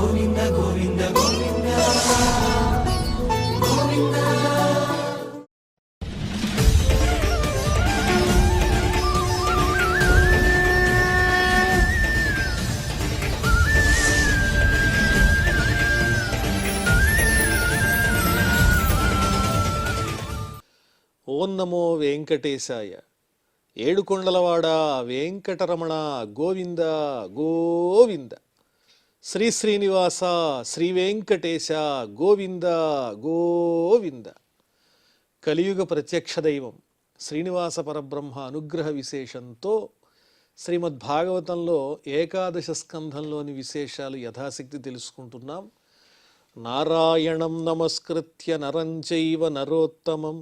గోవింద గోవింద గోవింద గోవింద. ఓం నమో వెంకటేశాయ. ఏడుకొండలవాడ వెంకటరమణ గోవింద గోవింద. శ్రీ శ్రీనివాస శ్రీ వెంకటేశ గోవింద గోవింద. కలియుగ ప్రత్యక్ష దైవం శ్రీనివాస పరబ్రహ్మ అనుగ్రహ విశేషంతో శ్రీమద్భాగవతంలో ఏకాదశ స్కంధంలోని విశేషాలు యథాశక్తి తెలుసుకుంటున్నాం. నారాయణం నమస్కృత్య నరం చైవ నరోత్తమం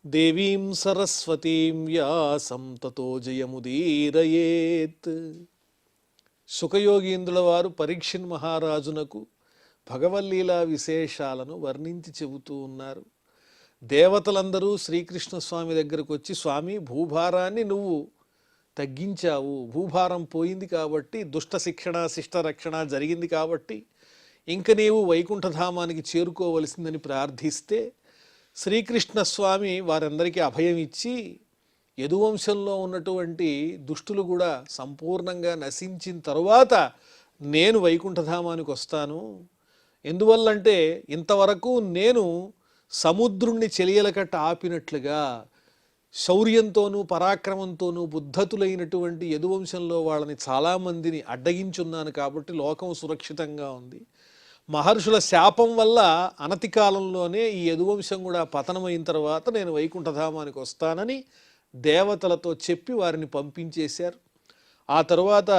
దేవీం సరస్వతీం వ్యాసం తతో జయముదీరయేత్. సుఖయోగీంద్రుల వారు పరీక్షిన్ మహారాజునకు భగవల్లీలా విశేషాలను వర్ణించి చెబుతూ ఉన్నారు. దేవతలందరూ శ్రీకృష్ణ స్వామి దగ్గరకు వచ్చి, స్వామి భూభారాన్ని నువ్వు తగ్గించావు, భూభారం పోయింది కాబట్టి, దుష్ట శిక్షణ శిష్ట రక్షణ జరిగింది కాబట్టి ఇంక నీవు వైకుంఠధామానికి చేరుకోవలసిందని ప్రార్థిస్తే శ్రీకృష్ణ స్వామి వారందరికీ అభయం ఇచ్చి యదువంశంలో ఉన్నటువంటి దుష్టులు కూడా సంపూర్ణంగా నశించిన తరువాత నేను వైకుంఠధామానికి వస్తాను. ఎందువల్లంటే ఇంతవరకు నేను సముద్రుణ్ణి చెలియలకట్ట ఆపినట్లుగా శౌర్యంతోనూ పరాక్రమంతోనూ బుద్ధతులైనటువంటి యదువంశంలో వాళ్ళని చాలామందిని అడ్డగించున్నాను కాబట్టి లోకం సురక్షితంగా ఉంది. మహర్షుల శాపం వల్ల అనతి కాలంలోనే ఈ యదువంశం కూడా పతనమైన తర్వాత నేను వైకుంఠధామానికి వస్తానని దేవతలతో చెప్పి వారిని పంపించేశారు. ఆ తరువాత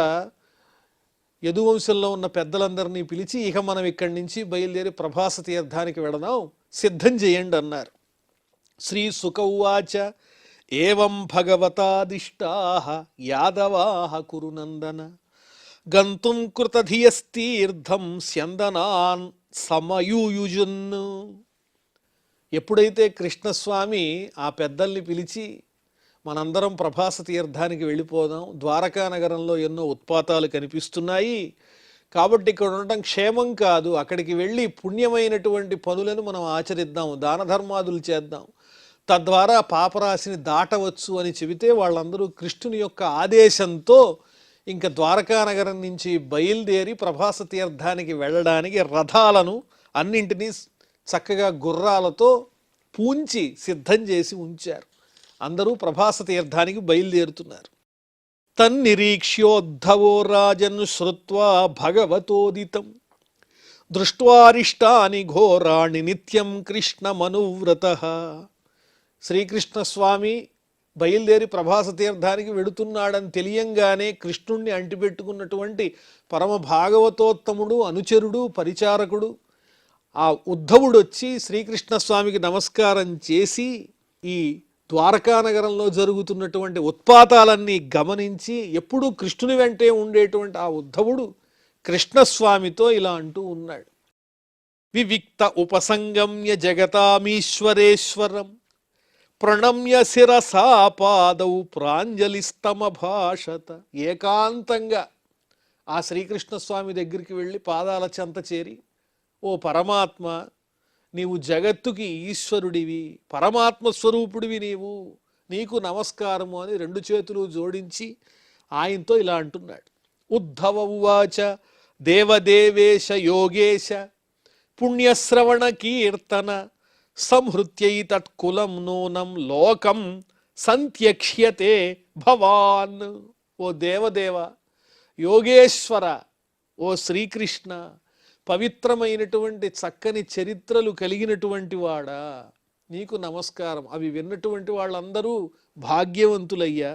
యదువంశంలో ఉన్న పెద్దలందరినీ పిలిచి, ఇక మనం ఇక్కడి నుంచి బయలుదేరి ప్రభాస తీర్థానికి వెళదాం, సిద్ధం చేయండి అన్నారు. శ్రీ సుక ఉవాచ ఏవం భగవతాదిష్టాః యాదవాః కురునందన గంతుం కృతధియస్తీర్థం స్యందనాన్ సమయూయుజున్. ఎప్పుడైతే కృష్ణస్వామి ఆ పెద్దల్ని పిలిచి మనందరం ప్రభాస తీర్థానికి వెళ్ళిపోదాం, ద్వారకా నగరంలో ఎన్నో ఉత్పాతాలు కనిపిస్తున్నాయి కాబట్టి ఇక్కడ ఉండటం క్షేమం కాదు, అక్కడికి వెళ్ళి పుణ్యమైనటువంటి పనులను మనం ఆచరిద్దాం, దాన ధర్మాదులు చేద్దాం, తద్వారా పాపరాశిని దాటవచ్చు అని చెబితే వాళ్ళందరూ కృష్ణుని యొక్క ఆదేశంతో ఇంకా ద్వారకా నగరం నుంచి బయలుదేరి ప్రభాస తీర్థానికి వెళ్ళడానికి రథాలను అన్నింటినీ చక్కగా గుర్రాలతో పూంచి సిద్ధం చేసి ఉంచారు. అందరూ ప్రభాస తీర్థానికి బయలుదేరుతున్నారు. తన్నిరీక్ష్యోద్ధవో రాజన్ శ్రుత్వా భగవతోదితం దృష్ట్వారిష్టాని ఘోరాణి నిత్యం కృష్ణమనువ్రతః. శ్రీకృష్ణస్వామి బయలుదేరి ప్రభాస తీర్థానికి వెడుతున్నాడని తెలియంగానే కృష్ణుణ్ణి అంటిపెట్టుకున్నటువంటి పరమ భాగవతోత్తముడు, అనుచరుడు, పరిచారకుడు ఆ ఉద్ధవుడు వచ్చి శ్రీకృష్ణస్వామికి నమస్కారం చేసి ఈ ద్వారకా నగరంలో జరుగుతున్నటువంటి ఉత్పాతాలన్నీ గమనించి ఎప్పుడూ కృష్ణుని వెంటే ఉండేటువంటి ఆ ఉద్ధవుడు కృష్ణస్వామితో ఇలా అంటూ ఉన్నాడు. వివిక్త ఉపసంగమ్య జగతామీశ్వరేశ్వరం ప్రణమ్య శిరసా పాదౌ ప్రాంజలిస్తమభాషత. ఏకాంతంగా ఆ శ్రీకృష్ణస్వామి దగ్గరికి వెళ్ళి పాదాల చెంత చేరి, ఓ పరమాత్మ, నీవు జగత్తుకి ఈశ్వరుడివి, పరమాత్మ స్వరూపుడివి, నీకు నమస్కారము అని రెండు చేతులు జోడించి ఆయనతో ఇలా అంటున్నాడు. ఉద్ధవ ఉవాచ దేవదేవేశ యోగేశ పుణ్యశ్రవణ కీర్తన సంహృత్యై తత్కులం నూనం లోకం సంత్యక్ష్యతే భవాన్. ఓ దేవదేవ, యోగేశ్వర, ఓ శ్రీకృష్ణ, పవిత్రమైనటువంటి చక్కని చరిత్రలు కలిగినటువంటి వాడా, నీకు నమస్కారం. అవి విన్నటువంటి వాళ్ళందరూ భాగ్యవంతులయ్యా.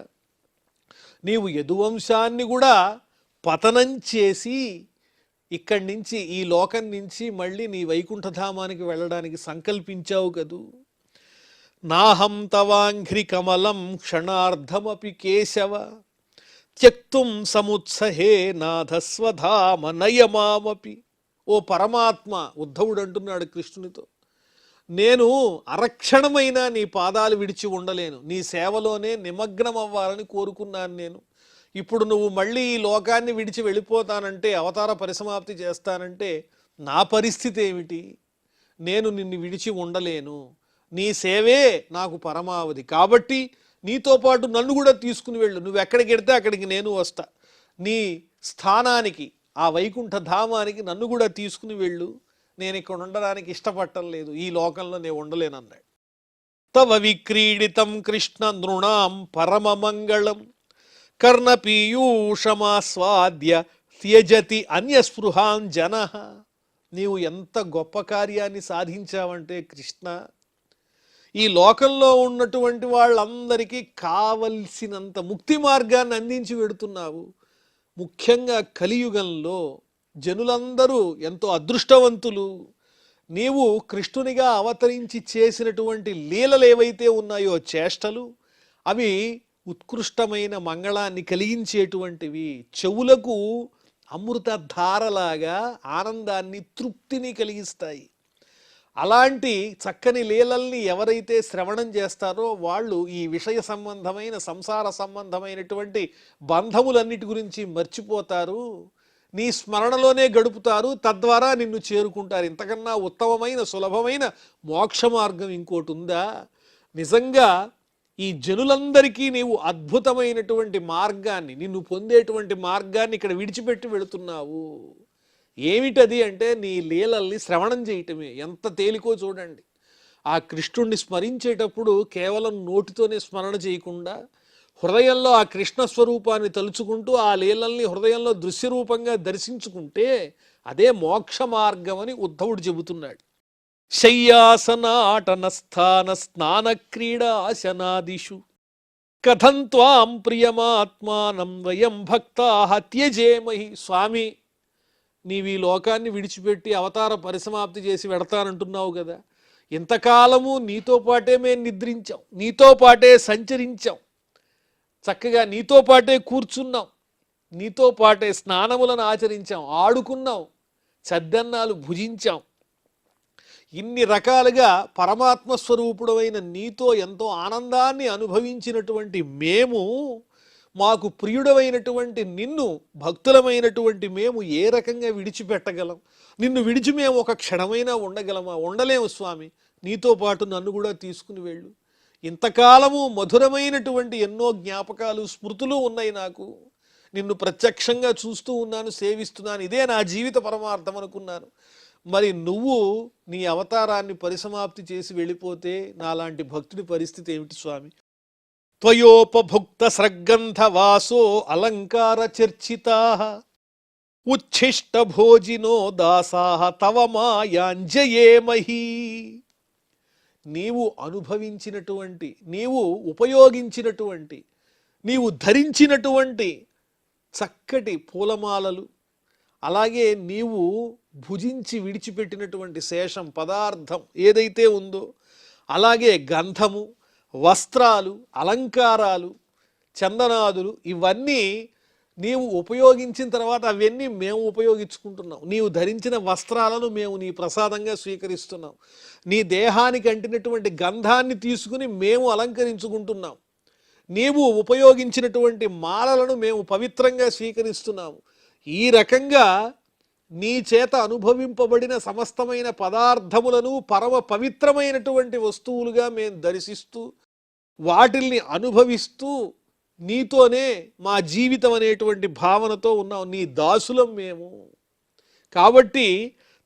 నీవు యదువంశాన్ని కూడా పతనం చేసి ఇక్కడి నుంచి, ఈ లోకం నుంచి మళ్ళీ నీ వైకుంఠధామానికి వెళ్ళడానికి సంకల్పించావు కదూ. నాహం తవాంఘ్రి కమలం క్షణార్ధమపి కేశవ త్యక్తుం సముత్సహే నాథస్వధామ నయమామపి. ఓ పరమాత్మ, ఉద్ధవుడు అంటున్నాడు కృష్ణునితో, నేను అరక్షణమైనా నీ పాదాలు విడిచి ఉండలేను, నీ సేవలోనే నిమగ్నం అవ్వాలని కోరుకున్నాను. నేను ఇప్పుడు నువ్వు మళ్ళీ ఈ లోకాన్ని విడిచి వెళ్ళిపోతానంటే, అవతార పరిసమాప్తి చేస్తానంటే నా పరిస్థితి ఏమిటి? నేను నిన్ను విడిచి ఉండలేను. నీ సేవే నాకు పరమావధి. కాబట్టి నీతో పాటు నన్ను కూడా తీసుకుని వెళ్ళు. నువ్వు ఎక్కడికి వెడితే అక్కడికి నేను వస్తా. నీ స్థానానికి, ఆ వైకుంఠ ధామానికి నన్ను కూడా తీసుకుని వెళ్ళు. నేను ఇక్కడ ఉండడానికి ఇష్టపడటం లేదు. ఈ లోకంలో నేను ఉండలేనన్నాడు. తవ విక్రీడితం కృష్ణ నృణాం పరమమంగళం కర్ణపీయూషమాస్వాద్య త్యజతి అన్యస్పృహాం జన. నీవు ఎంత గొప్ప కార్యాన్ని సాధించావంటే కృష్ణ, ఈ లోకంలో ఉన్నటువంటి వాళ్ళందరికీ కావలసినంత ముక్తి మార్గాన్ని అందించి పెడుతున్నావు. ముఖ్యంగా కలియుగంలో జనులందరూ ఎంతో అదృష్టవంతులు. నీవు కృష్ణునిగా అవతరించి చేసినటువంటి లీలలు ఏవైతే ఉన్నాయో, చేష్టలు, అవి ఉత్కృష్టమైన మంగళాన్ని కలిగించేటువంటివి. చెవులకు అమృత ధారలాగా ఆనందాన్ని, తృప్తిని కలిగిస్తాయి. అలాంటి చక్కని లీలల్ని ఎవరైతే శ్రవణం చేస్తారో వాళ్ళు ఈ విషయ సంబంధమైన, సంసార సంబంధమైనటువంటి బంధములన్నిటి గురించి మర్చిపోతారు. నీ స్మరణలోనే గడుపుతారు. తద్వారా నిన్ను చేరుకుంటారు. ఇంతకన్నా ఉత్తమమైన, సులభమైన మోక్ష మార్గం ఇంకోటి ఉందా? నిజంగా ఈ జనులందరికీ నీవు అద్భుతమైనటువంటి మార్గాన్ని, నిన్ను పొందేటువంటి మార్గాన్ని ఇక్కడ విడిచిపెట్టి వెళుతున్నావు. ఏమిటది అంటే నీ లీలల్ని శ్రవణం చేయటమే. ఎంత తేలికో చూడండి. ఆ కృష్ణుణ్ణి స్మరించేటప్పుడు కేవలం నోటితోనే స్మరణ చేయకుండా, హృదయంలో ఆ కృష్ణ స్వరూపాన్ని తలుచుకుంటూ ఆ లీలల్ని హృదయంలో దృశ్యరూపంగా దర్శించుకుంటే అదే మోక్ష మార్గం అని ఉద్ధవుడు చెబుతున్నాడు. శయ్యాసనాటన స్థాన స్నాన క్రీడాశనాదిషు కథం త్వాం ప్రియమాత్మానం వయం భక్తాః త్యజేమహి. స్వామి, నీవు ఈ లోకాన్ని విడిచిపెట్టి అవతార పరిసమాప్తి చేసి వెడతానంటున్నావు కదా. ఇంతకాలము నీతో పాటే మేము నిద్రించాం, నీతో పాటే సంచరించాం, చక్కగా నీతో పాటే కూర్చున్నాం, నీతో పాటే స్నానములను ఆచరించాం, ఆడుకున్నాం, చద్దన్నాలు భుజించాం. ఇన్ని రకాలుగా పరమాత్మ స్వరూపుడమైన నీతో ఎంతో ఆనందాన్ని అనుభవించినటువంటి మేము, మాకు ప్రియుడమైనటువంటి నిన్ను, భక్తులమైనటువంటి మేము ఏ రకంగా విడిచిపెట్టగలం? నిన్ను విడిచి మేము ఒక క్షణమైనా ఉండగలమా? ఉండలేము స్వామి. నీతో పాటు నన్ను కూడా తీసుకుని వెళ్ళు. ఇంతకాలము మధురమైనటువంటి ఎన్నో జ్ఞాపకాలు, స్మృతులు ఉన్నాయి నాకు. నిన్ను ప్రత్యక్షంగా చూస్తూ ఉన్నాను, సేవిస్తున్నాను. ఇదే నా జీవిత పరమార్థం అనుకున్నాను. మరి నువ్వు నీ అవతారాన్ని పరిసమాప్తి చేసి వెళ్ళిపోతే నాలాంటి భక్తుడి పరిస్థితి ఏమిటి స్వామి? త్వయోపభుక్త స్రగ్గంధ వాసో అలంకార చర్చితాః ఉచ్ఛిష్ట భోజినో దాసాః తవ మాయాంజయేమహి. నీవు అనుభవించినటువంటి, నీవు ఉపయోగించినటువంటి, నీవు ధరించినటువంటి చక్కటి పూలమాలలు, అలాగే నీవు భుజించి విడిచిపెట్టినటువంటి శేషం పదార్థం ఏదైతే ఉందో, అలాగే గంధము, వస్త్రాలు, అలంకారాలు, చందనాదులు, ఇవన్నీ నీవు ఉపయోగించిన తర్వాత అవన్నీ మేము ఉపయోగించుకుంటున్నాం. నీవు ధరించిన వస్త్రాలను మేము నీ ప్రసాదంగా స్వీకరిస్తున్నాం. నీ దేహానికి అంటినటువంటి గంధాన్ని తీసుకుని మేము అలంకరించుకుంటున్నాం. నీవు ఉపయోగించినటువంటి మాలలను మేము పవిత్రంగా స్వీకరిస్తున్నాము. ఈ రకంగా నీ చేత అనుభవింపబడిన సమస్తమైన పదార్థములను పరమ పవిత్రమైనటువంటి వస్తువులుగా మేము దర్శిస్తూ, వాటిల్ని అనుభవిస్తూ, నీతోనే మా జీవితం అనేటువంటి భావనతో ఉన్నాం. నీ దాసులం మేము. కాబట్టి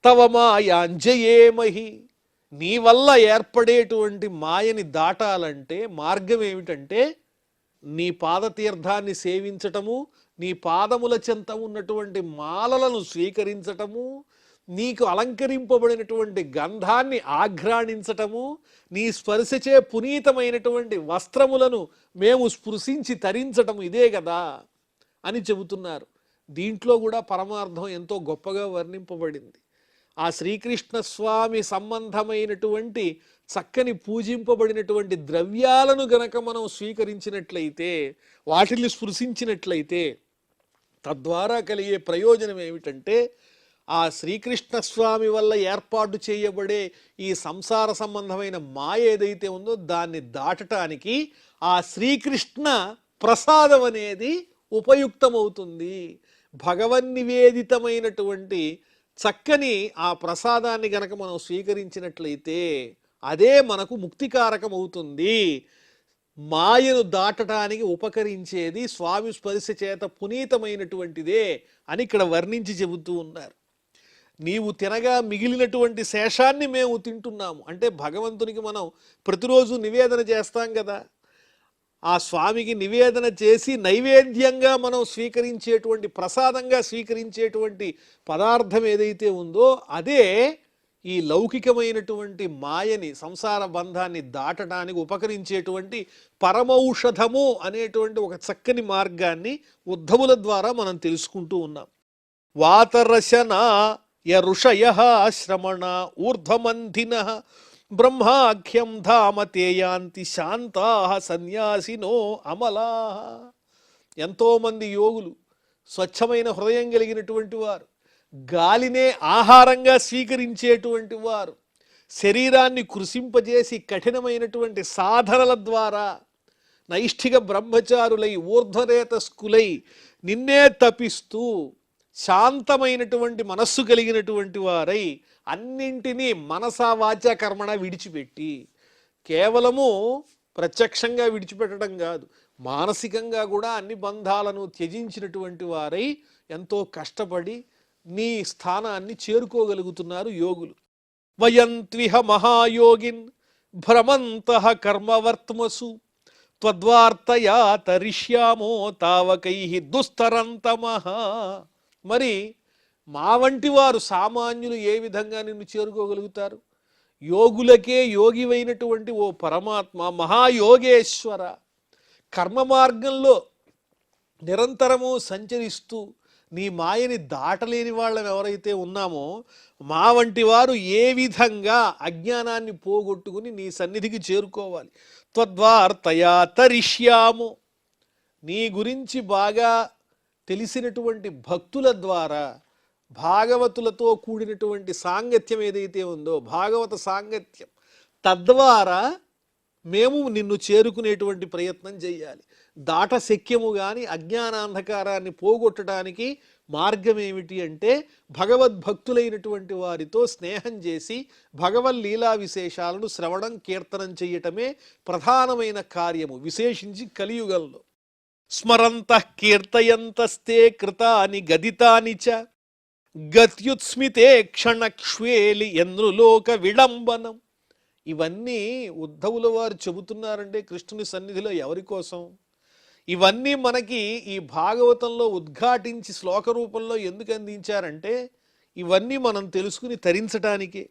తవ మాయాంజయేమహి, నీ వల్ల ఏర్పడేటువంటి మాయని దాటాలంటే మార్గం ఏమిటంటే నీ పాదతీర్థాన్ని సేవించటము, నీ పాదముల చెంత ఉన్నటువంటి మాలలను స్వీకరించటము, నీకు అలంకరింపబడినటువంటి గంధాన్ని ఆఘ్రాణించటము, నీ స్పర్శచే పునీతమైనటువంటి వస్త్రములను మేము స్పృశించి తరించటము, ఇదే కదా అని చెబుతున్నారు. దీంట్లో కూడా పరమార్థం ఎంతో గొప్పగా వర్ణింపబడింది. ఆ శ్రీకృష్ణ స్వామి సంబంధమైనటువంటి చక్కని పూజింపబడినటువంటి ద్రవ్యాలను గనక మనం స్వీకరించినట్లయితే, వాటిని స్పృశించినట్లయితే, తద్వారా కలిగే ప్రయోజనం ఏమిటంటే ఆ శ్రీకృష్ణ స్వామి వల్ల ఏర్పాటు చేయబడే ఈ సంసార సంబంధమైన మాయ ఏదైతే ఉందో దాన్ని దాటటానికి ఆ శ్రీకృష్ణ ప్రసాదం అనేది ఉపయుక్తమవుతుంది. భగవన్నివేదితమైనటువంటి చక్కని ఆ ప్రసాదాన్ని గనక మనం స్వీకరించినట్లయితే అదే మనకు ముక్తికారకం అవుతుంది. మాయను దాటడానికి ఉపకరించేది స్వామి స్పర్శ చేత పునీతమైనటువంటిదే అని ఇక్కడ వర్ణించి చెబుతూ ఉన్నారు. నీవు తినగా మిగిలినటువంటి శేషాన్ని మేము తింటున్నాము అంటే భగవంతునికి మనం ప్రతిరోజు నివేదన చేస్తాం కదా, ఆ స్వామికి నివేదన చేసి నైవేద్యంగా మనం స్వీకరించేటువంటి ప్రసాదంగా స్వీకరించేటువంటి పదార్థం ఏదైతే ఉందో అదే ఈ లౌకికమైనటువంటి మాయని సంసార బంధాన్ని దాటడానికి ఉపకరించేటువంటి పరమౌషధము అనేటువంటి ఒక చక్కని మార్గాన్ని ఉద్ధవుల ద్వారా మనం తెలుసుకుంటూ ఉన్నాం. వాతరశన యఋషయ శ్రమణ ఊర్ధ్వమంధిన బ్రహ్మాఖ్యం ధామ తేయాంతి శాంతా సన్యాసినో అమలా. ఎంతోమంది యోగులు స్వచ్ఛమైన హృదయం కలిగినటువంటి వారు, గాలినే ఆహారంగా స్వీకరించేటువంటి వారు, శరీరాన్ని కృషింపజేసి కఠినమైనటువంటి సాధనల ద్వారా నైష్ఠిక బ్రహ్మచారులై ఊర్ధ్వరేతస్కులై నిన్నే తపిస్తూ శాంతమైనటువంటి మనస్సు కలిగినటువంటి వారై అన్నింటినీ మనసా వాచా కర్మణ విడిచిపెట్టి కేవలము ప్రత్యక్షంగా విడిచిపెట్టడం కాదు, మానసికంగా కూడా అన్ని బంధాలను త్యజించినటువంటి వారై ఎంతో కష్టపడి నీ స్థానాన్ని చేరుకోగలుగుతున్నారు యోగులు. వయంత్విహ మహాయోగిన్ భ్రమంతః కర్మవర్త్మసు త్వద్వార్తయా తరిష్యామో తావకై దుస్తరంతమః. మరి మా వంటి వారు సామాన్యులు ఏ విధంగా నిన్ను చేరుకోగలుగుతారు? యోగులకే యోగివైనటువంటి ఓ పరమాత్మ మహాయోగేశ్వర, కర్మ మార్గంలో నిరంతరము సంచరిస్తూ నీ మాయని దాటలేని వాళ్ళం ఎవరైతే ఉన్నామో మా వంటి వారు ఏ విధంగా అజ్ఞానాన్ని పోగొట్టుకుని నీ సన్నిధికి చేరుకోవాలి? త్వద్వార్తయా తరిష్యాము, నీ గురించి బాగా తెలిసినటువంటి భక్తుల ద్వారా భాగవతులతో కూడినటువంటి సాంగత్యం ఏదైతే ఉందో భాగవత సాంగత్యం, తద్వారా మేము నిన్ను చేరుకునేటువంటి ప్రయత్నం చేయాలి. దాట శక్యము కానీ అజ్ఞానాంధకారాన్ని పోగొట్టడానికి మార్గం ఏమిటి అంటే భగవద్భక్తులైనటువంటి వారితో స్నేహం చేసి భగవల్లీలా విశేషాలను శ్రవణం కీర్తనం చేయటమే ప్రధానమైన కార్యము, విశేషించి కలియుగంలో. స్మరంతః కీర్తయంతస్తే కృతాని గదితాని చ గత్యుత్స్మితే క్షణక్ష్వేలి ఎంద్రులోక విడంబనం. ఇవన్నీ ఉద్ధవుల వారు చెబుతున్నారంటే కృష్ణుని సన్నిధిలో ఎవరి కోసం? ఇవన్నీ మనకి ఈ భాగవతంలో ఉద్ఘాటించి శ్లోక రూపంలో ఎందుకు అందించారంటే ఇవన్నీ మనం తెలుసుకుని తరించటానికే.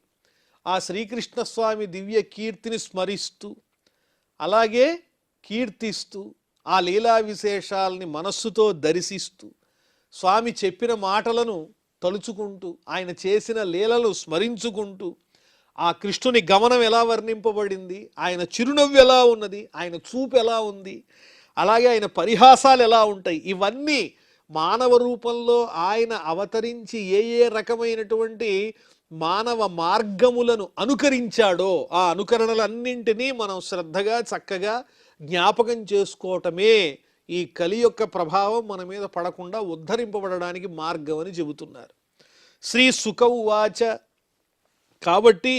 ఆ శ్రీకృష్ణ స్వామి దివ్య కీర్తిని స్మరిస్తూ అలాగే కీర్తిస్తూ ఆ లీలా విశేషాలని మనస్సుతో దర్శిస్తూ స్వామి చెప్పిన మాటలను తలుచుకుంటూ ఆయన చేసిన లీలలు స్మరించుకుంటూ ఆ కృష్ణుని గమనం ఎలా వర్ణింపబడింది, ఆయన చిరునవ్వు ఎలా ఉన్నది, ఆయన చూపు ఎలా ఉంది, అలాగే ఆయన పరిహాసాలు ఎలా ఉంటాయి, ఇవన్నీ మానవ రూపంలో ఆయన అవతరించి ఏ ఏ రకమైనటువంటి మానవ మార్గములను అనుకరించాడో ఆ అనుకరణలన్నింటినీ మనం శ్రద్ధగా చక్కగా జ్ఞాపకం చేసుకోవటమే ఈ కలి యొక్క ప్రభావం మన మీద పడకుండా ఉద్ధరింపబడడానికి మార్గం అని చెబుతున్నారు. శ్రీ సుఖ ఉవాచ. కాబట్టి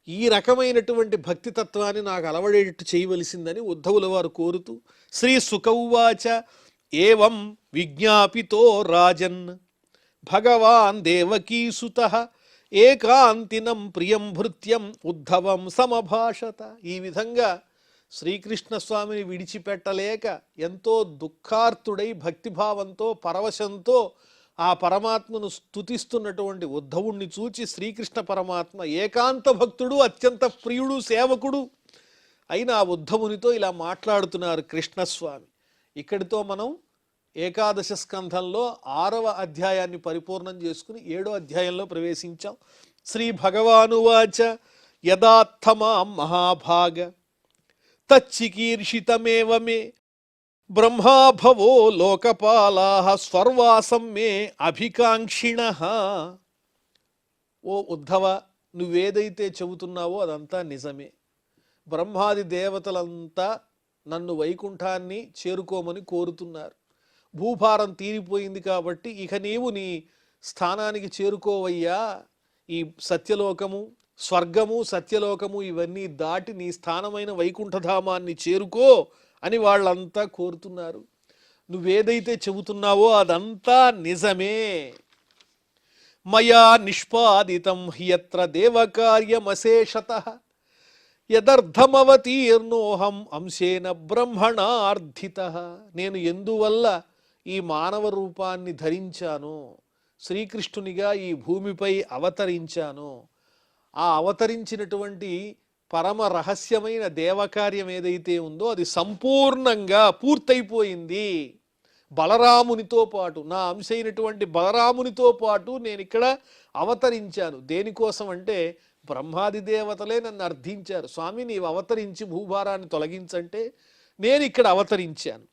ఈ రకమైనటువంటి భక్తితత్వాన్ని నాకు అలవడేటట్టు చేయవలసిందని ఉద్ధవుల వారు కోరుతూ శ్రీ సుఖ ఉవాచ. ఏవం విజ్ఞాపితో రాజన్ భగవాన్ దేవకీసుతః ఏకాంతినం ప్రియం భృత్యం ఉద్ధవం సమభాషత. ఈ విధంగా శ్రీకృష్ణ స్వామిని విడిచిపెట్టలేక ఎంతో దుఃఖార్తుడై భక్తిభావంతో పరవశంతో ఆ పరమాత్మను స్తుతిస్తున్నటువంటి ఉద్ధవుణ్ణి చూచి శ్రీకృష్ణ పరమాత్మ ఏకాంత భక్తుడు అత్యంత ప్రియుడు సేవకుడు అయిన ఆ ఉద్ధవునితో ఇలా మాట్లాడుతున్నారు కృష్ణస్వామి. ఇక్కడితో మనం ఏకాదశ స్కంధంలో 6వ అధ్యాయాన్ని పరిపూర్ణం చేసుకుని 7వ అధ్యాయంలో ప్రవేశించాం. శ్రీ భగవానువాచ. యదార్థమాం మహాభాగ తచ్చికీర్షితమేవ మే బ్రహ్మాభవో లోకపాలాః స్వర్వాసం మే అభికాంక్షిణః. ఓ ఉద్ధవ, నువ్వేదైతే చెబుతున్నావో అదంతా నిజమే. బ్రహ్మాది దేవతలంతా నన్ను వైకుంఠాన్ని చేరుకోమని కోరుతున్నారు. భూభారం తీరిపోయింది కాబట్టి ఇక నీవు నీ స్థానానికి చేరుకోవయ్యా, ఈ సత్యలోకము, స్వర్గము, సత్యలోకము ఇవన్నీ దాటి నీ స్థానమైన వైకుంఠధామాన్ని చేరుకో అని వాళ్ళంతా కోరుతున్నారు. నువ్వేదైతే చెబుతున్నావో అదంతా నిజమే. మయా నిష్పాదితం హ్యత్ర దేవకార్యమశేషతః యదర్థమవతీర్ణోహం అంశేన బ్రహ్మణార్థితః. నేను ఎందువల్ల ఈ మానవ రూపాన్ని ధరించానో, శ్రీకృష్ణునిగా ఈ భూమిపై అవతరించానో, ఆ అవతరించినటువంటి పరమ రహస్యమైన దేవకార్యం ఏదైతే ఉందో అది సంపూర్ణంగా పూర్తయిపోయింది. బలరామునితో పాటు, నా అంశ అయినటువంటి బలరామునితో పాటు నేను ఇక్కడ అవతరించాను. దేనికోసం అంటే బ్రహ్మాది దేవతలే నన్ను అర్థించారు, స్వామి నీవు అవతరించి భూభారాన్ని తొలగించంటే నేను ఇక్కడ అవతరించాను.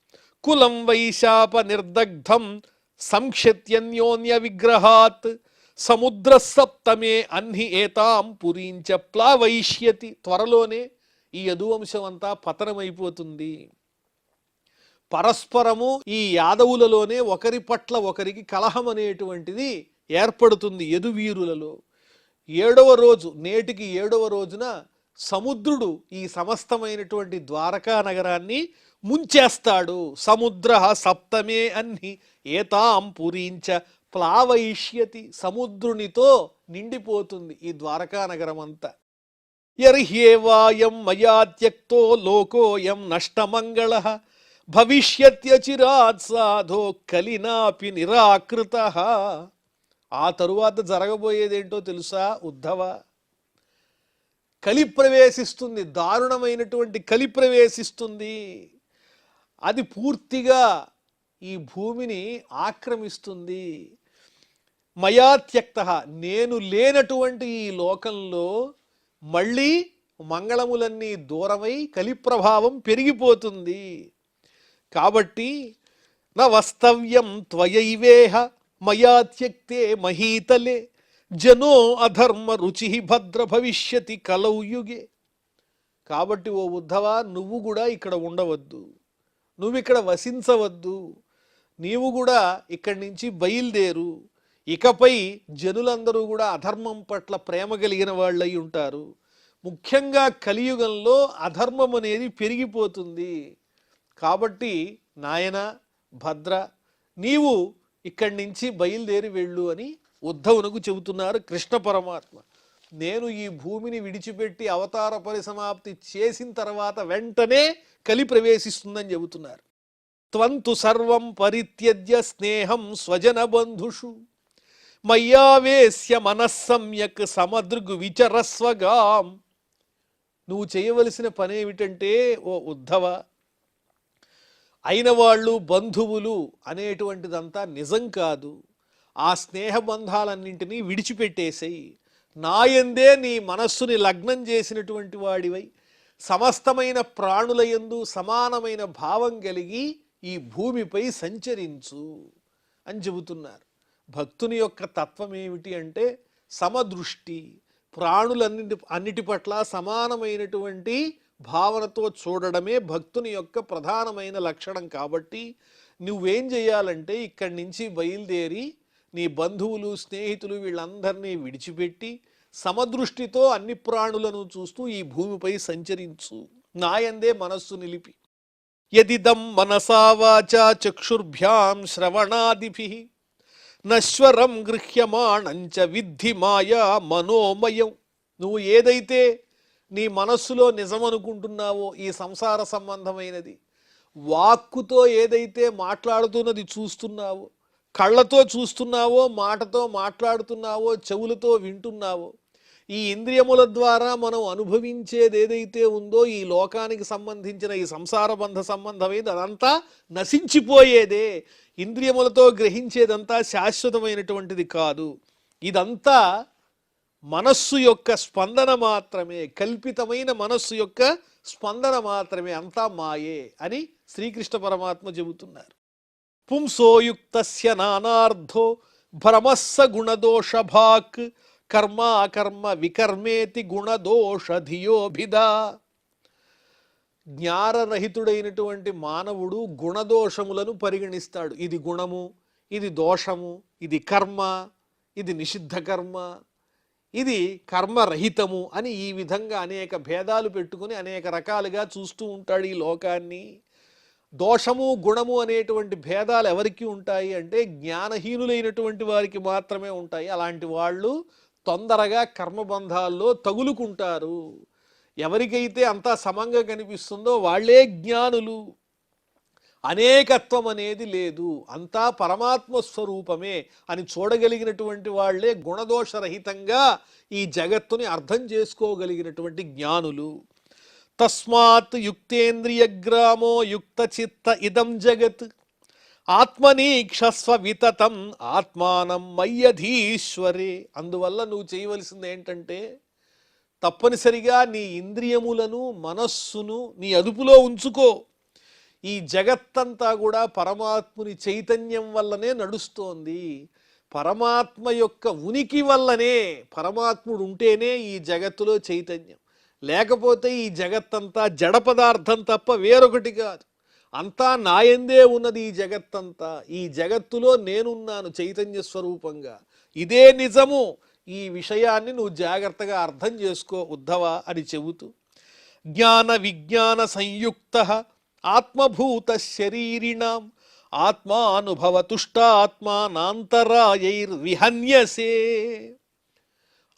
కులం వైశాప నిర్దగ్ధం సంక్షత్యన్యోన్య విగ్రహాత్ సముద్ర సప్తమే అన్హి ఏతాం పురీంచ ప్లావయిష్యతి. త్వరలోనే ఈ యదువంశం అంతా పతనమైపోతుంది. పరస్పరము ఈ యాదవులలోనే ఒకరి పట్ల ఒకరికి కలహం అనేటువంటిది ఏర్పడుతుంది యదువీరులలో. 7వ రోజు, నేటికి 7వ రోజున సముద్రుడు ఈ సమస్తమైనటువంటి ద్వారకా నగరాన్ని ముంచేస్తాడు. సముద్ర సప్తమే అన్ని ఏతాం పురీంచ ప్లావయిష్యతి. సముద్రునితో నిండిపోతుంది ఈ ద్వారకా నగరం అంతా. యర్హ్యేవాయం మయా త్యక్తో లోకోయం నష్టమంగళః భవిష్యత్యచిరాత్ సాధో కలినాపి నిరాకృతః. ఆ తరువాత జరగబోయేదేంటో తెలుసా ఉద్ధవ? కలి ప్రవేశిస్తుంది, దారుణమైనటువంటి కలి ప్రవేశిస్తుంది. అది పూర్తిగా ఈ భూమిని ఆక్రమిస్తుంది. మయా త్యక్తః, నేను లేనటువంటి ఈ లోకంలో మళ్ళీ మంగళములన్నీ దూరమై కలి ప్రభావం పెరిగిపోతుంది. కాబట్టి నా వస్తవ్యం త్వయైవేహ మయా త్యక్తే మహీతలే జనో అధర్మ రుచి భద్ర భవిష్యతి కలౌ యుగే. కాబట్టి ఓ ఉద్ధవ, నువ్వు కూడా ఇక్కడ ఉండవద్దు, నువ్వు ఇక్కడ వసించవద్దు, నీవు కూడా ఇక్కడి నుంచి బయలుదేరు. ఇకపై జనులందరూ కూడా అధర్మం పట్ల ప్రేమ కలిగిన వాళ్ళై ఉంటారు. ముఖ్యంగా కలియుగంలో అధర్మం అనేది పెరిగిపోతుంది. కాబట్టి నాయన భద్ర, నీవు ఇక్కడి నుంచి బయలుదేరి వెళ్ళు అని ఉద్ధవునకు చెబుతున్నారు కృష్ణ పరమాత్మ. నేను ఈ భూమిని విడిచిపెట్టి అవతార పరిసమాప్తి చేసిన తర్వాత వెంటనే కలి ప్రవేశిస్తుందని చెబుతున్నారు. త్వంతు సర్వం పరిత్యజ్య స్నేహం స్వజన బంధుషు మయ్యావేశ్య మనస్సమ్యక్ సమదృగ్ విచరస్వగాం. నువ్వు చేయవలసిన పని ఏమిటంటే ఓ ఉద్ధవ, అయిన వాళ్ళు బంధువులు అనేటువంటిదంతా నిజం కాదు. ఆ స్నేహబంధాలన్నింటినీ విడిచిపెట్టేసేయి. నాయందే నీ మనస్సుని లగ్నం చేసినటువంటి వాడివై సమస్తమైన ప్రాణులయందు సమానమైన భావం కలిగి ఈ భూమిపై సంచరించు అని చెబుతున్నారు. భక్తుని యొక్క తత్వం ఏమిటి అంటే సమదృష్టి, అన్నిటి పట్ల సమానమైనటువంటి భావనతో చూడడమే భక్తుని యొక్క ప్రధానమైన లక్షణం. కాబట్టి నువ్వేం చేయాలంటే ఇక్కడి నుంచి బయలుదేరి నీ బంధువులు, స్నేహితులు వీళ్ళందరినీ విడిచిపెట్టి సమదృష్టితో అన్ని ప్రాణులను చూస్తూ ఈ భూమిపై సంచరించు, నాయందే మనస్సు నిలిపి. యదిదం మనసా వాచా చక్షుర్భ్యాం శ్రవణాదిభిః నశ్వరం గృహ్యమాణంచ విద్ధి మాయా మనోమయం. నువ్వు ఏదైతే నీ మనస్సులో నిజమనుకుంటున్నావో ఈ సంసార సంబంధమైనది, వాక్కుతో ఏదైతే మాట్లాడుతున్నది చూస్తున్నావో, కళ్ళతో చూస్తున్నావో, మాటతో మాట్లాడుతున్నావో, చెవులతో వింటున్నావో, ఈ ఇంద్రియముల ద్వారా మనం అనుభవించేది ఏదైతే ఉందో ఈ లోకానికి సంబంధించిన ఈ సంసార బంధ సంబంధమైనది అదంతా నశించిపోయేదే. ఇంద్రియములతో గ్రహించేదంతా శాశ్వతమైనటువంటిది కాదు. ఇదంతా మనస్సు యొక్క స్పందన మాత్రమే, కల్పితమైన మనస్సు యొక్క స్పందన మాత్రమే, అంతా మాయే అని శ్రీకృష్ణ పరమాత్మ చెబుతున్నారు. పుంసోయుక్తస్య నానార్థో భ్రమస్స గుణదోషభాక్ కర్మాకర్మ వికర్మేతి గుణదోషధియోభిదా. జ్ఞానరహితుడైనటువంటి మానవుడు గుణదోషములను పరిగణిస్తాడు. ఇది గుణము, ఇది దోషము, ఇది కర్మ, ఇది నిషిద్ధ కర్మ, ఇది కర్మరహితము అని ఈ విధంగా అనేక భేదాలు పెట్టుకుని అనేక రకాలుగా చూస్తూ ఉంటాడు ఈ లోకాన్ని. దోషము గుణము అనేటువంటి భేదాలు ఎవరికి ఉంటాయి అంటే జ్ఞానహీనులైనటువంటి వారికి మాత్రమే ఉంటాయి. అలాంటి వాళ్ళు తొందరగా కర్మబంధాల్లో తగులుకుంటారు. ఎవరికైతే అంతా సమంగా కనిపిస్తుందో వాళ్ళే జ్ఞానులు. అనేకత్వం అనేది లేదు, అంతా పరమాత్మ స్వరూపమే అని చూడగలిగినటువంటి వాళ్లే గుణదోషరహితంగా ఈ జగత్తుని అర్థం చేసుకోగలిగినటువంటి జ్ఞానులు. తస్మాత్ యుక్తేంద్రియగ్రామో యుక్త చిత్త ఇదం జగత్ ఆత్మనీక్షస్వ వితతం ఆత్మానం మయ్యధీశ్వరే. అందువల్ల నువ్వు చేయవలసింది ఏంటంటే తప్పనిసరిగా నీ ఇంద్రియములను మనస్సును నీ అదుపులో ఉంచుకో. ఈ జగత్తంతా కూడా పరమాత్ముని చైతన్యం వల్లనే నడుస్తోంది. పరమాత్మ యొక్క ఉనికి వల్లనే, పరమాత్ముడు ఉంటేనే ఈ జగత్తులో చైతన్యం. లేకపోతే ఈ జగత్తంతా జడ పదార్థం తప్ప వేరొకటి కాదు. అంతా నాయందే ఉన్నది ఈ జగత్తంతా. ఈ జగత్తులో నేనున్నాను చైతన్య స్వరూపంగా. ఇదే నిజము. ఈ విషయాన్ని నువ్వు జాగ్రత్తగా అర్థం చేసుకో ఉద్ధవ అని చెబుతూ జ్ఞాన విజ్ఞాన సంయుక్త ఆత్మభూత శరీరిణాం ఆత్మానుభవతుష్టాత్మానాంతరాయైర్విహన్యసే.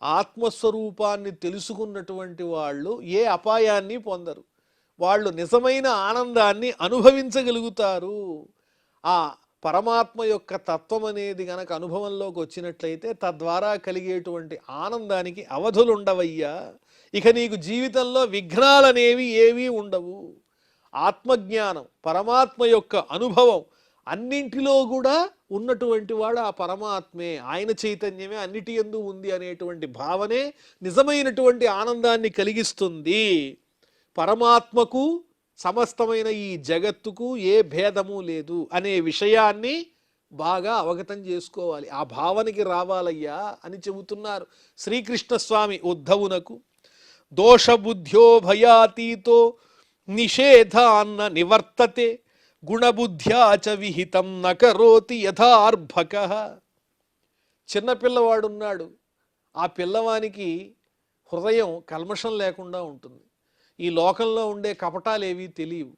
ఆత్మస్వరూపాన్ని తెలుసుకున్నటువంటి వాళ్ళు ఏ అపాయాన్ని పొందరు. వాళ్ళు నిజమైన ఆనందాన్ని అనుభవించగలుగుతారు. ఆ పరమాత్మ యొక్క తత్వం అనేది గనక అనుభవంలోకి వచ్చినట్లయితే తద్వారా కలిగేటువంటి ఆనందానికి అవధులుండవయ్యా. ఇక నీకు జీవితంలో విఘ్నాలనేవి ఏవీ ఉండవు. ఆత్మజ్ఞానం, పరమాత్మ యొక్క అనుభవం అన్నింటిలో కూడా ఉన్నటువంటి వాడు ఆ పరమాత్మే, ఆయన చైతన్యమే అన్నిటి యందు ఉంది అనేటువంటి భావనే నిజమైనటువంటి ఆనందాన్ని కలిగిస్తుంది. పరమాత్మకు సమస్తమైన ఈ జగత్తుకు ఏ భేదము లేదు అనే విషయాన్ని బాగా అవగతం చేసుకోవాలి. ఆ భావనకి రావాలయ్యా అని చెబుతున్నారు శ్రీకృష్ణ స్వామి ఉద్ధవునకు. దోషబుద్ధ్యో భయాతీతో నిషేధాన్న నివర్తతే గుణబుద్ధ్యా చ విహితం నకరోతి యథార్భక. చిన్నపిల్లవాడున్నాడు, ఆ పిల్లవానికి హృదయం కల్మషం లేకుండా ఉంటుంది. ఈ లోకంలో ఉండే కపటాలేవి తెలియవు.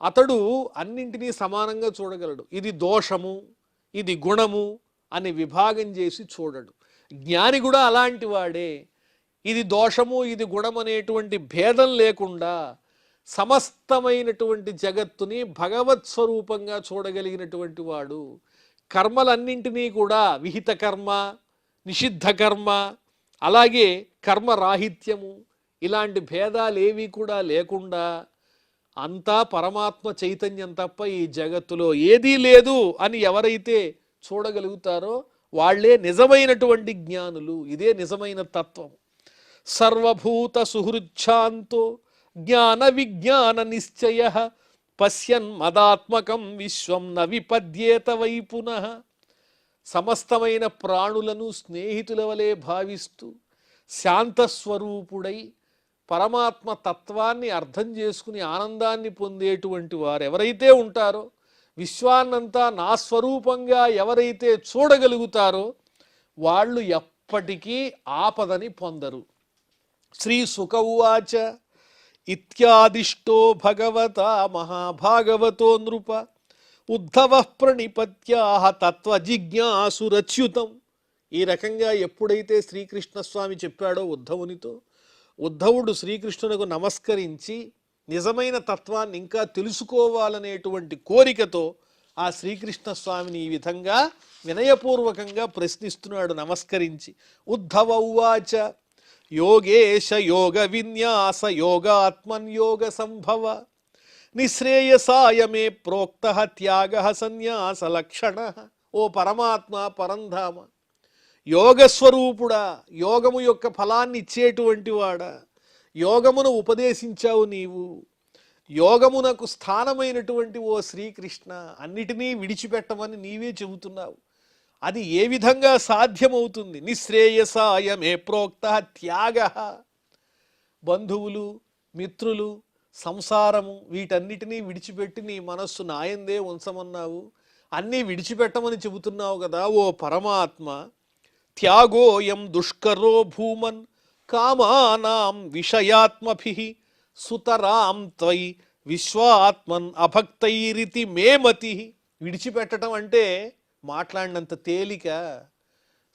అతడు అన్నింటినీ సమానంగా చూడగలడు. ఇది దోషము, ఇది గుణము అని విభాగం చేసి చూడడు. జ్ఞాని కూడా అలాంటి వాడే. ఇది దోషము, ఇది గుణం అనేటువంటి భేదం లేకుండా సమస్తమైనటువంటి జగత్తుని భగవత్ స్వరూపంగా చూడగలిగినటువంటి వాడు. కర్మలన్నింటినీ కూడా విహిత కర్మ, నిషిద్ధ కర్మ, అలాగే కర్మరాహిత్యము ఇలాంటి భేదాలేవి కూడా లేకుండా అంతా పరమాత్మ చైతన్యం తప్ప ఈ జగత్తులో ఏదీ లేదు అని ఎవరైతే చూడగలుగుతారో వాళ్ళే నిజమైనటువంటి జ్ఞానులు. ఇదే నిజమైన తత్వం. సర్వభూత సుహృచ్ఛాంతో జ్ఞాన విజ్ఞాన నిశ్చయ పశ్యన్ మదాత్మకం విశ్వం న విపద్యేత వై పునః. సమస్తమైన ప్రాణులను స్నేహితుల వలె భావిస్తూ శాంతస్వరూపుడై పరమాత్మ తత్వాన్ని అర్థం చేసుకుని ఆనందాన్ని పొందేటువంటి వారు ఎవరైతే ఉంటారో, విశ్వాన్నంతా నా స్వరూపంగా ఎవరైతే చూడగలుగుతారో వాళ్ళు ఎప్పటికీ ఆపదని పొందరు. శ్రీ శుక ఉవాచ ఇత్యాదిష్టో భగవతా మహాభాగవతో నృప ఉద్ధవ ప్రణిపత్యాహ తత్వజిజ్ఞాసురచ్యుతం. ఈ రకంగా ఎప్పుడైతే శ్రీకృష్ణస్వామి చెప్పాడో ఉద్ధవునితో, ఉద్ధవుడు శ్రీకృష్ణునకు నమస్కరించి నిజమైన తత్వాన్ని ఇంకా తెలుసుకోవాలనేటువంటి కోరికతో ఆ శ్రీకృష్ణ స్వామిని ఈ విధంగా వినయపూర్వకంగా ప్రశ్నిస్తున్నాడు నమస్కరించి. ఉద్ధవ ఉవాచ యోగేశ యోగ విన్యాస యోగాత్మన్యోగ సంభవ నిశ్రేయసాయ మే ప్రోక్త త్యాగ సన్యాస లక్షణ. ఓ పరమాత్మ, పరంధామ, యోగస్వరూపుడా, యోగము యొక్క ఫలాన్ని ఇచ్చేటువంటి వాడా, యోగమును ఉపదేశించావు నీవు. యోగమునకు స్థానమైనటువంటి ఓ శ్రీకృష్ణ, అన్నిటినీ విడిచిపెట్టమని నీవే చెబుతున్నావు. అది ఏ విధంగా సాధ్యమవుతుంది? నిశ్రేయసాయ మే ప్రోక్త త్యాగ. బంధువులు, మిత్రులు, సంసారము వీటన్నిటినీ విడిచిపెట్టి నీ మనస్సు నాయందే ఉంచమన్నావు, అన్నీ విడిచిపెట్టమని చెబుతున్నావు కదా ఓ పరమాత్మ. త్యాగోయం దుష్కరో భూమన్ కామానాం విషయాత్మభిః సుతరాం త్వయి విశ్వాత్మన్ అభక్తైరితి మేమతి. విడిచిపెట్టడం అంటే మాట్లాడినంత తేలిక.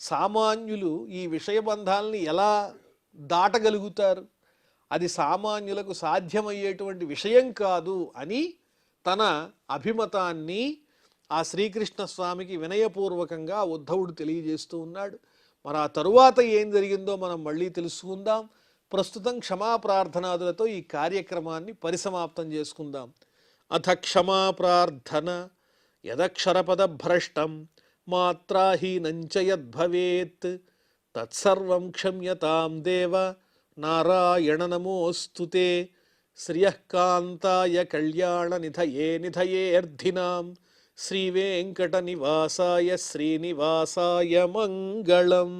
సామాన్యులు ఈ విషయబంధాలని ఎలా దాటగలుగుతారు? అది సామాన్యులకు సాధ్యమయ్యేటువంటి విషయం కాదు అని తన అభిమతాన్ని ఆ శ్రీకృష్ణ స్వామికి వినయపూర్వకంగా ఉద్ధవుడు తెలియజేస్తూ ఉన్నాడు. మరి ఆ తరువాత ఏం జరిగిందో మనం మళ్ళీ తెలుసుకుందాం. ప్రస్తుతం క్షమాప్రార్థనాదులతో ఈ కార్యక్రమాన్ని పరిసమాప్తం చేసుకుందాం. అథ క్షమాప్రార్థన యదక్షరపదభ్రష్టం మాత్రాహీనంచ యద్భవేత్ తత్సర్వం క్షమ్యతాం దేవ నారాయణ నమోస్తుతే. శ్రియఃకాంతాయ కళ్యాణ నిధయే నిధయేర్ధినాం శ్రీవేంకట నివాసాయ శ్రీనివాసాయ మంగళం.